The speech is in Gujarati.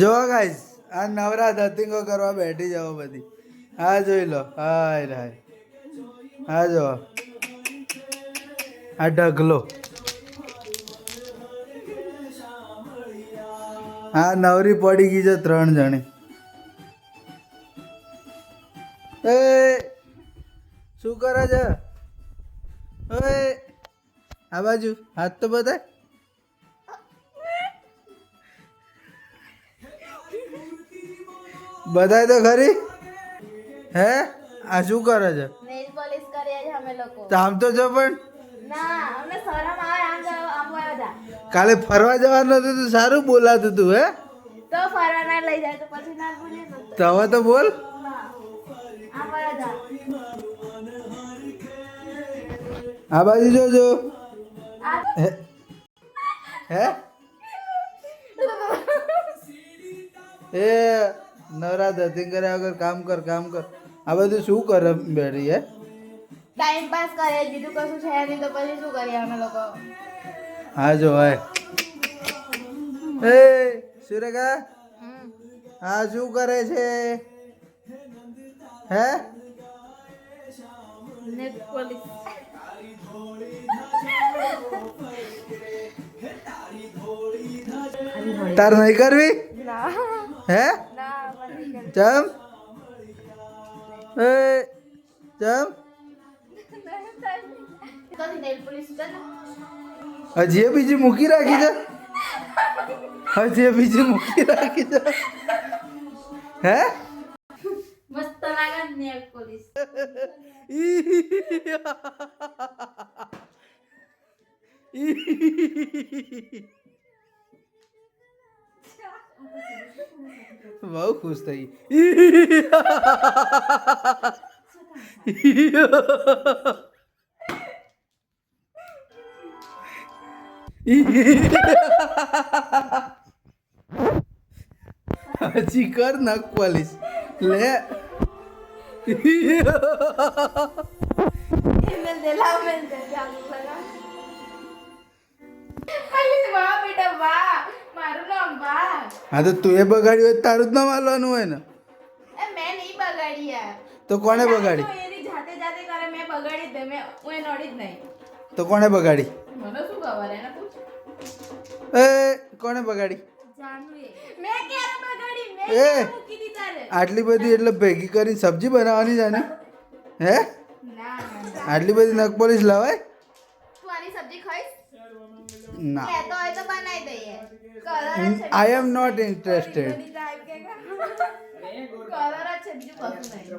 જો ગાઈસ આ નવરા ધતિંગો કરવા બેઠી જાઓ બધી. હા જોઈ લો. હાય હાય. હા જો આ ઢગલો. હા નવરી પડી ગઈ છે 3 જણી. એ શું કરે છે? ઓય આ બાજુ હાથ તો બતાય. બતાય તો ખરી. હે આ શું કરે છે? નેલ પોલિશ કરીએ છે અમે લોકો. તો આમ તો જો પણ ના અમને શરમ આવે આમ જાવ આમ આવ્યા કાલે ફરવા જવાનું હતું તો સારું બોલાતું તું. હે તો ફરવા ના લઈ જાય તો પછી ના બોલીએ ને તો હવે તો બોલ. ના આમ આવ્યા આ બાજુ જોજો. આ હે હે એ નવરા ધતિંગ કર્યા વગર કામ કર કામ કર. આ બધું શું કરે બેઠી? હે ટાઈમ પાસ કરે બીજું કશું છે નહીં તો પછી શું કરીએ અમે લોકો. હા જો ભાઈ. એ સુરેખા હા શું કરે છે? હે નેલ પોલિશ તાર નહીં કરવી? ના હે ના મને ચમ એ ચમ તો નેલ પોલિશ કર હજી એ બીજી મૂકી રાખી છે. હજી એ બીજી મૂકી રાખી છે. હે મસ્ત લાગે નેલ પોલિશ. બહુ ખુશ થઈ. હજી કર નખ પોલીસ લે. મેલ દે લાવ મેલ દે ચાલુ લગા. અલી વાહ બેટા વાહ મારું નામ વાહ. હા તો તું એ બગાડ્યું હોય તો તારું જ નામ આલવાનું હોય ને. એ મેં નહીં બગાડી યાર. તો કોણે બગાડી? તો એની જાતે જાતે કરે મેં બગાડી દે મેં હું એ નડી જ નહીં. તો કોણે બગાડી? મને શું ખબર એને પૂછ. એ કોણે બગાડી? જાનુએ મેં ક્યારે બગાડી મેં એ ક્યારે મૂકી દી તારે. આટલી બધી એટલે ભેગી કરીને સબ્જી બનાવવાની છે ને? હે ના ના આટલી બધી નખ પોલીસ લાવાય? તું આની સબ્જી ખાઈશ? ના કહેતો હોય તો બનાવી દઈએ. કલર જ છે. આઈ એમ નોટ ઇન્ટરેસ્ટેડ. કલર જ છે બીજું કશું નહીં.